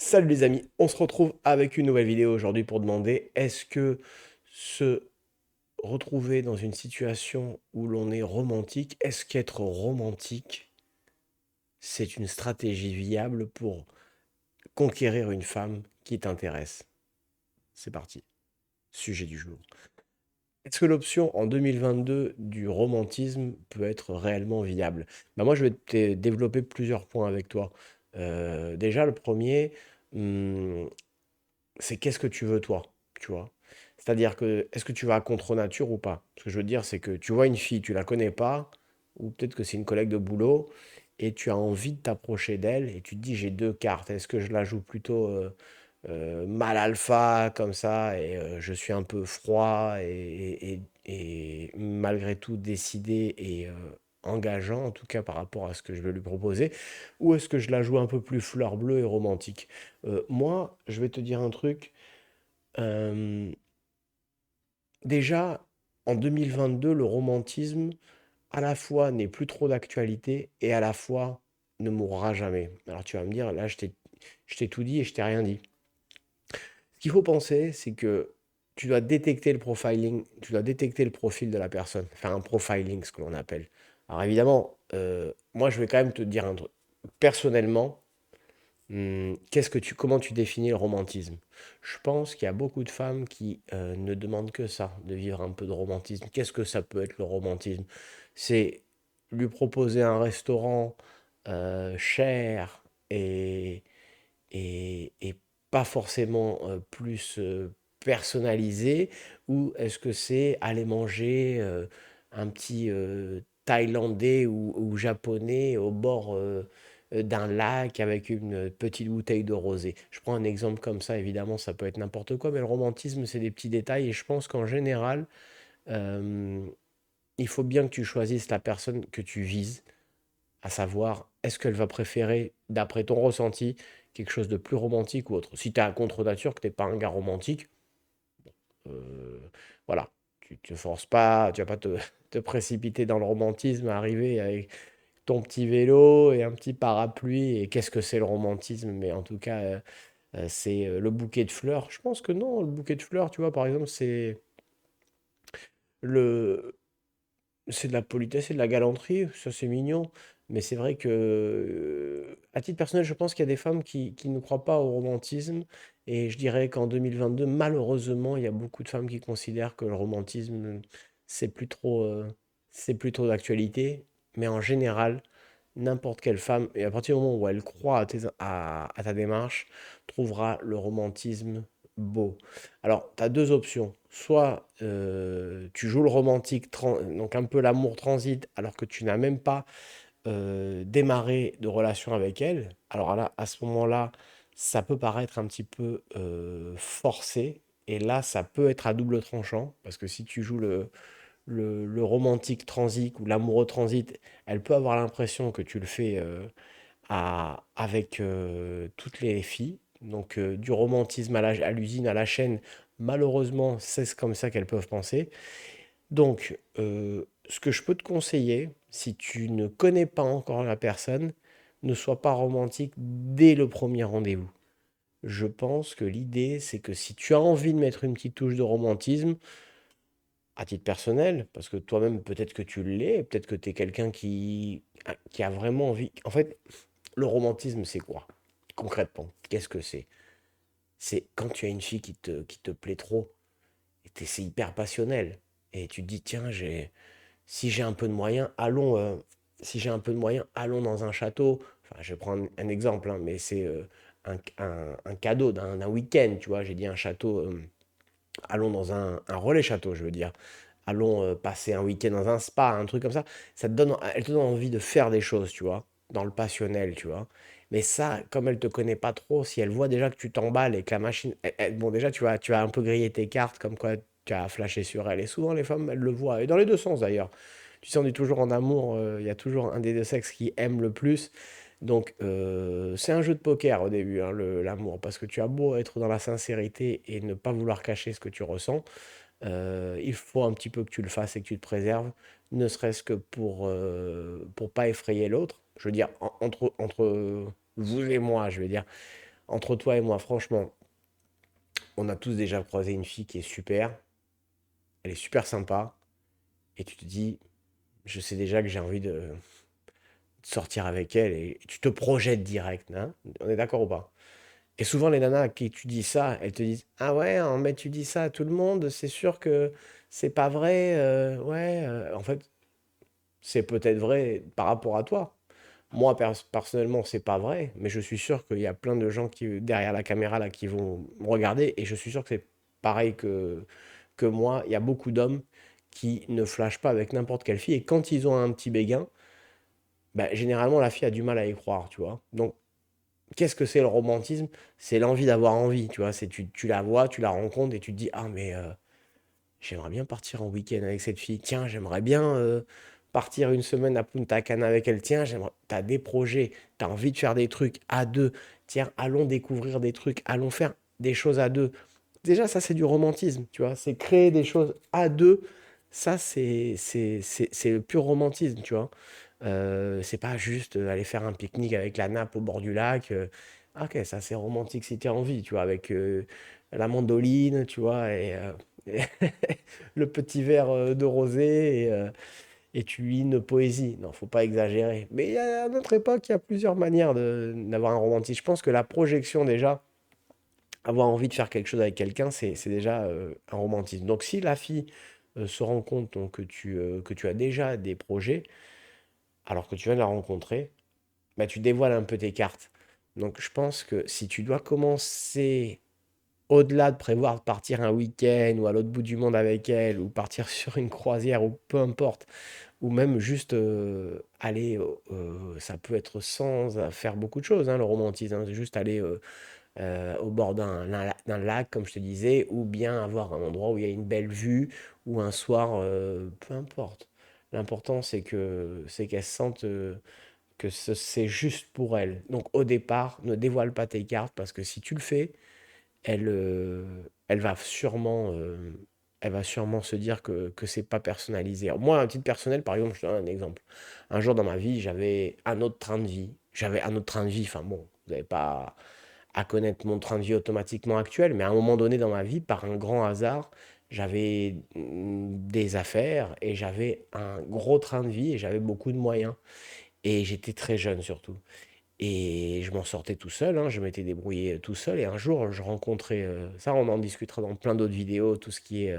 Salut les amis, on se retrouve avec une nouvelle vidéo aujourd'hui pour demander est-ce que se retrouver dans une situation où l'on est romantique, est-ce qu'être romantique, c'est une stratégie viable pour conquérir une femme qui t'intéresse? C'est parti, sujet du jour. Est-ce que l'option en 2022 du romantisme peut être réellement viable? Moi, je vais te développer plusieurs points avec toi. Déjà, le premier, hum, c'est qu'est-ce que tu veux toi, tu vois? C'est-à-dire que est-ce que tu vas à contre nature ou pas? Ce que je veux dire, c'est que tu vois une fille, tu la connais pas, ou peut-être que c'est une collègue de boulot, et tu as envie de t'approcher d'elle, et tu te dis j'ai deux cartes. Est-ce que je la joue plutôt mal alpha comme ça, et je suis un peu froid et malgré tout décidé et engageant, en tout cas par rapport à ce que je veux lui proposer, ou est-ce que je la joue un peu plus fleur bleue et romantique? Moi, je vais te dire un truc. euh, Déjà, en 2022, le romantisme, à la fois, n'est plus trop d'actualité et à la fois ne mourra jamais. Alors tu vas me dire, là, je t'ai tout dit et je t'ai rien dit. Ce qu'il faut penser, c'est que tu dois détecter le profiling, tu dois détecter le profil de la personne, faire un profiling, ce que l'on appelle. Alors évidemment, moi, je vais quand même te dire un truc. Personnellement, comment tu définis le romantisme? Je pense qu'il y a beaucoup de femmes qui ne demandent que ça, de vivre un peu de romantisme. Qu'est-ce que ça peut être le romantisme? C'est lui proposer un restaurant cher et pas forcément plus personnalisé, ou est-ce que c'est aller manger un petit thaïlandais ou japonais au bord d'un lac avec une petite bouteille de rosé? Je prends un exemple comme ça, évidemment, ça peut être n'importe quoi, mais le romantisme, c'est des petits détails, et je pense qu'en général, euh, il faut bien que tu choisisses la personne que tu vises, à savoir, est-ce qu'elle va préférer, d'après ton ressenti, quelque chose de plus romantique ou autre? Si tu es à contre-nature, que tu n'es pas un gars romantique, euh, voilà, tu te forces pas, tu vas pas te précipiter dans le romantisme, arriver avec ton petit vélo et un petit parapluie, et qu'est-ce que c'est le romantisme? Mais en tout cas, c'est le bouquet de fleurs. Je pense que non, le bouquet de fleurs, tu vois, par exemple, le, c'est de la politesse et de la galanterie, ça c'est mignon. Mais c'est vrai que, à titre personnel, je pense qu'il y a des femmes qui ne croient pas au romantisme. Et je dirais qu'en 2022, malheureusement, il y a beaucoup de femmes qui considèrent que le romantisme, c'est plus trop, c'est plus trop d'actualité. Mais en général, n'importe quelle femme, et à partir du moment où elle croit à ta démarche, trouvera le romantisme beau. Alors, tu as deux options. Soit tu joues le romantique, donc un peu l'amour transite, alors que tu n'as même pas démarré de relation avec elle. Alors là, à ce moment-là, ça peut paraître un petit peu forcé. Et là, ça peut être à double tranchant, parce que si tu joues le romantique transit ou l'amoureux transit, elle peut avoir l'impression que tu le fais avec toutes les filles. Donc du romantisme à l'usine, à la chaîne, malheureusement, c'est comme ça qu'elles peuvent penser. Donc, ce que je peux te conseiller, si tu ne connais pas encore la personne, ne sois pas romantique dès le premier rendez-vous. Je pense que l'idée, c'est que si tu as envie de mettre une petite touche de romantisme, à titre personnel, parce que toi-même, peut-être que tu l'es, peut-être que tu es quelqu'un qui a vraiment envie. En fait, le romantisme, c'est quoi? Concrètement, qu'est-ce que c'est? C'est quand tu as une fille qui te plaît trop, et c'est hyper passionnel. Et tu te dis, tiens, si j'ai un peu de moyens, si j'ai un peu de moyens, allons dans un château. Enfin, je vais prendre un exemple, hein, mais c'est un cadeau d'un week-end, tu vois. J'ai dit un château, allons dans un relais château, je veux dire. Allons passer un week-end dans un spa, un truc comme ça. Elle te donne envie de faire des choses, tu vois, dans le passionnel, tu vois. Mais ça, comme elle te connaît pas trop, si elle voit déjà que tu t'emballes et que la machine, bon déjà tu vas un peu griller tes cartes, comme quoi tu as flashé sur elle. Et souvent les femmes, elles le voient, et dans les deux sens d'ailleurs. Tu sais, on est toujours en amour, il y a toujours un des deux sexes qui aime le plus. Donc c'est un jeu de poker au début, hein, l'amour, parce que tu as beau être dans la sincérité et ne pas vouloir cacher ce que tu ressens, il faut un petit peu que tu le fasses et que tu te préserves, ne serait-ce que pour pas effrayer l'autre. Je veux dire, entre vous et moi, je veux dire. entre toi et moi, franchement, on a tous déjà croisé une fille qui est super, elle est super sympa, et tu te dis, je sais déjà que j'ai envie de sortir avec elle, et tu te projettes direct, hein. On est d'accord ou pas? Et souvent, les nanas à qui tu dis ça, elles te disent, ah ouais, hein, mais tu dis ça à tout le monde, c'est sûr que c'est pas vrai, ouais. En fait, c'est peut-être vrai par rapport à toi. Moi, personnellement, c'est pas vrai, mais je suis sûr qu'il y a plein de gens qui, derrière la caméra là, qui vont me regarder, et je suis sûr que c'est pareil que moi. Il y a beaucoup d'hommes qui ne flashent pas avec n'importe quelle fille, et quand ils ont un petit béguin, bah, généralement, la fille a du mal à y croire, tu vois. Donc, qu'est-ce que c'est le romantisme? C'est l'envie d'avoir envie, tu vois. C'est tu la vois, tu la rencontres, et tu te dis, ah, mais j'aimerais bien partir en week-end avec cette fille. Tiens, j'aimerais bien partir une semaine à Punta Cana avec elle. Tiens, j'aimerais. T'as des projets, t'as envie de faire des trucs à deux. Tiens, allons découvrir des trucs, allons faire des choses à deux. Déjà, ça, c'est du romantisme, tu vois. C'est créer des choses à deux. Ça, c'est le pur romantisme, tu vois. C'est pas juste aller faire un pique-nique avec la nappe au bord du lac. Ah, ok, ça, c'est romantique si tu as envie, tu vois, avec la mandoline, tu vois, et le petit verre de rosé, et tu lis une poésie. Non, faut pas exagérer. Mais à notre époque, il y a plusieurs manières d'avoir un romantisme. Je pense que la projection, déjà, avoir envie de faire quelque chose avec quelqu'un, c'est déjà un romantisme. Donc, si la fille se rend compte donc, que tu as déjà des projets, alors que tu viens de la rencontrer, bah, tu dévoiles un peu tes cartes. Donc, je pense que si tu dois commencer au-delà de prévoir de partir un week-end ou à l'autre bout du monde avec elle, ou partir sur une croisière, ou peu importe, ou même juste aller, ça peut être sans faire beaucoup de choses, hein, le romantisme, hein, c'est juste aller au bord d'un lac, comme je te disais, ou bien avoir un endroit où il y a une belle vue, ou un soir, peu importe. L'important, c'est qu'elle se sente que c'est juste pour elle. Donc au départ, ne dévoile pas tes cartes, parce que si tu le fais, elle, elle va sûrement, elle va sûrement se dire que c'est pas personnalisé. Alors, moi, à titre personnel, par exemple, je te donne un exemple. Un jour dans ma vie, j'avais un autre train de vie. J'avais un autre train de vie. Enfin bon, vous n'avez pas à connaître mon train de vie automatiquement actuel, mais à un moment donné dans ma vie, par un grand hasard, j'avais des affaires, et j'avais un gros train de vie, et j'avais beaucoup de moyens. Et j'étais très jeune surtout. Et je m'en sortais tout seul, hein, je m'étais débrouillé tout seul. Et un jour, je rencontrais, ça on en discutera dans plein d'autres vidéos, tout ce qui est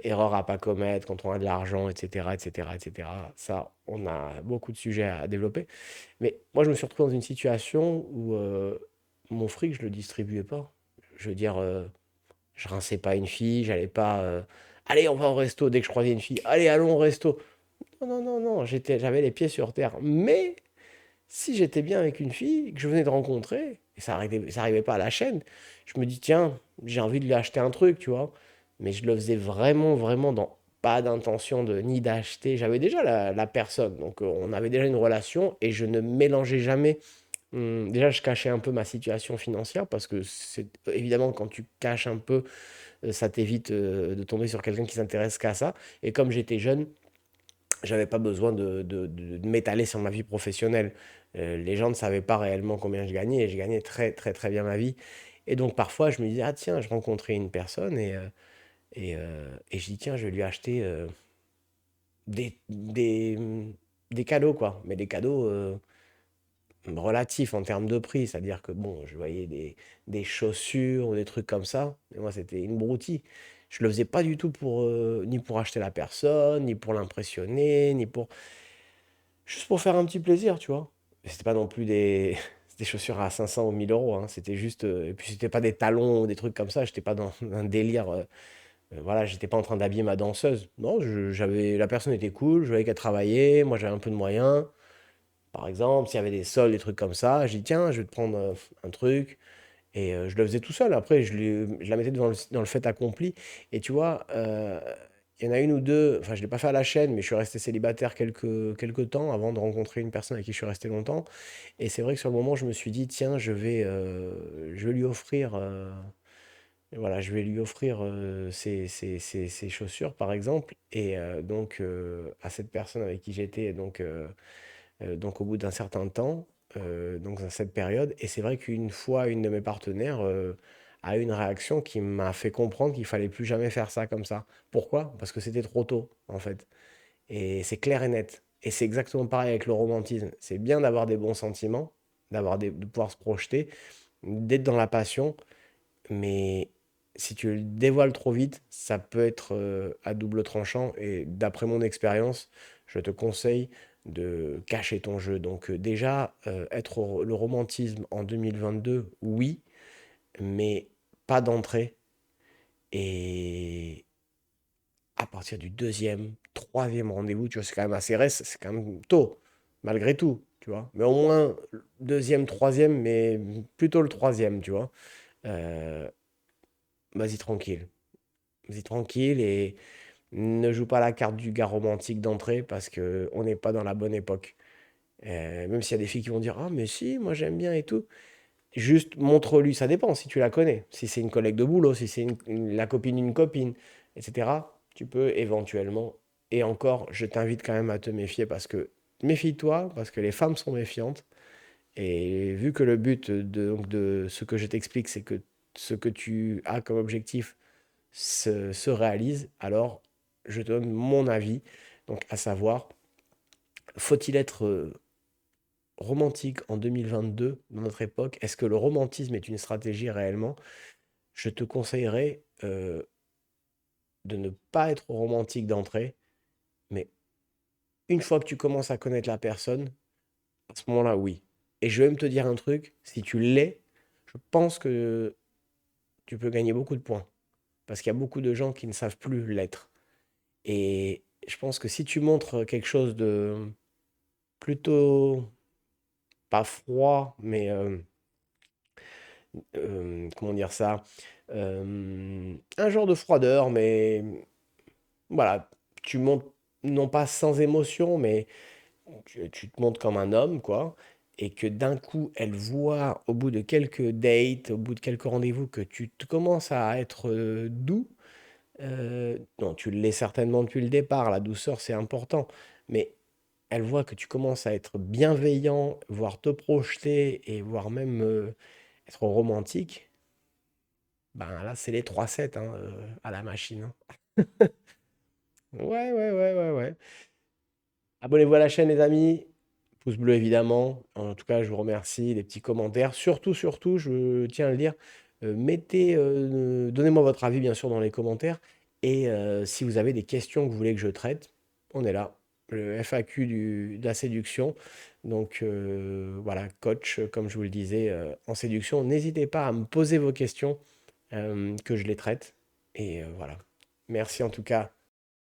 erreur à pas commettre quand on a de l'argent, etc., etc., etc. Ça, on a beaucoup de sujets à développer. Mais moi, je me suis retrouvé dans une situation où mon fric, je le distribuais pas. Je veux dire, je rinçais pas une fille, j'allais pas, allez, on va au resto dès que je croisais une fille, allez, allons au resto. Non, non, non, non, j'avais les pieds sur terre. Mais si j'étais bien avec une fille que je venais de rencontrer, et ça arrivait pas à la chaîne, je me dis, tiens, j'ai envie de lui acheter un truc, tu vois. Mais je le faisais vraiment, vraiment dans pas d'intention de ni d'acheter. J'avais déjà la personne, donc on avait déjà une relation, et je ne mélangeais jamais. Déjà, je cachais un peu ma situation financière, parce que c'est évidemment quand tu caches un peu, ça t'évite de tomber sur quelqu'un qui s'intéresse qu'à ça. Et comme j'étais jeune, j'avais pas besoin de m'étaler sur ma vie professionnelle. Les gens ne savaient pas réellement combien je gagnais, et je gagnais très très très bien ma vie. Et donc parfois je me disais, ah tiens, je rencontrais une personne, et je dis, tiens, je vais lui acheter des cadeaux, quoi. Mais des cadeaux relatifs en termes de prix. C'est-à-dire que bon, je voyais des chaussures ou des trucs comme ça. Et moi, c'était une broutille. Je le faisais pas du tout pour, ni pour acheter la personne, ni pour l'impressionner, ni pour juste pour faire un petit plaisir, tu vois? Et c'était pas non plus des chaussures à 500 ou 1000 euros, hein. C'était juste, et puis c'était pas des talons ou des trucs comme ça. J'étais pas dans un délire, voilà, j'étais pas en train d'habiller ma danseuse. Non, j'avais la personne était cool, je voyais qu'elle travaillait, moi j'avais un peu de moyens. Par exemple, s'il y avait des soldes, des trucs comme ça, je dis: «Tiens, je vais te prendre, un truc», et je le faisais tout seul. Après, je la mettais devant dans le fait accompli. Et tu vois, il y en a une ou deux, enfin, je ne l'ai pas fait à la chaîne, mais je suis resté célibataire quelques temps avant de rencontrer une personne avec qui je suis resté longtemps. Et c'est vrai que sur le moment, je me suis dit, tiens, je vais lui offrir, voilà, je vais lui offrir ces chaussures, par exemple. Et donc, à cette personne avec qui j'étais, donc au bout d'un certain temps, donc dans cette période. Et c'est vrai qu'une fois, une de mes partenaires a eu une réaction qui m'a fait comprendre qu'il fallait plus jamais faire ça comme ça. Pourquoi? Parce que c'était trop tôt, en fait. Et c'est clair et net. Et c'est exactement pareil avec le romantisme. C'est bien d'avoir des bons sentiments, de pouvoir se projeter, d'être dans la passion, mais si tu le dévoiles trop vite, ça peut être à double tranchant. Et d'après mon expérience, je te conseille de cacher ton jeu. Donc déjà, le romantisme en 2022, oui, mais pas d'entrée. Et à partir du deuxième, troisième rendez-vous, tu vois, c'est quand même assez reste, c'est quand même tôt, malgré tout, tu vois. Mais au moins, deuxième, troisième, mais plutôt le troisième, tu vois. Euh, Vas-y tranquille. Vas-y tranquille et ne joue pas la carte du gars romantique d'entrée parce que on n'est pas dans la bonne époque. Même s'il y a des filles qui vont dire ah mais si, moi j'aime bien et tout. Juste montre-lui, ça dépend si tu la connais. Si c'est une collègue de boulot, si c'est la copine d'une copine, etc. Tu peux éventuellement. Et encore, je t'invite quand même à te méfier parce que méfie-toi, parce que les femmes sont méfiantes. Et vu que le but de ce que je t'explique, c'est que ce que tu as comme objectif se réalise, alors je te donne mon avis. Donc, à savoir, faut-il être romantique en 2022 dans notre époque? Est-ce que le romantisme est une stratégie réellement? Je te conseillerais de ne pas être romantique d'entrée, mais une fois que tu commences à connaître la personne, à ce moment-là, oui. Et je vais même te dire un truc, si tu l'es, je pense que tu peux gagner beaucoup de points. Parce qu'il y a beaucoup de gens qui ne savent plus l'être. Et je pense que si tu montres quelque chose de plutôt, pas froid, mais comment dire ça? Un genre de froideur, mais voilà, tu montes non pas sans émotion, mais tu te montres comme un homme, quoi. Et que d'un coup, elle voit au bout de quelques dates, au bout de quelques rendez-vous, que tu te commences à être doux. Non, tu l'es certainement depuis le départ, la douceur c'est important, mais elle voit que tu commences à être bienveillant, voire te projeter et voire même être romantique, ben là c'est les 3-7 hein, à la machine, hein. Ouais, ouais, ouais, ouais, ouais. Abonnez-vous à la chaîne les amis, pouce bleu évidemment. En tout cas, je vous remercie, les petits commentaires. Surtout, surtout, je tiens à le dire, donnez-moi votre avis bien sûr dans les commentaires. Et si vous avez des questions que vous voulez que je traite, on est là. Le FAQ de la séduction. Donc voilà, coach, comme je vous le disais, en séduction. N'hésitez pas à me poser vos questions, que je les traite. Et voilà. Merci en tout cas.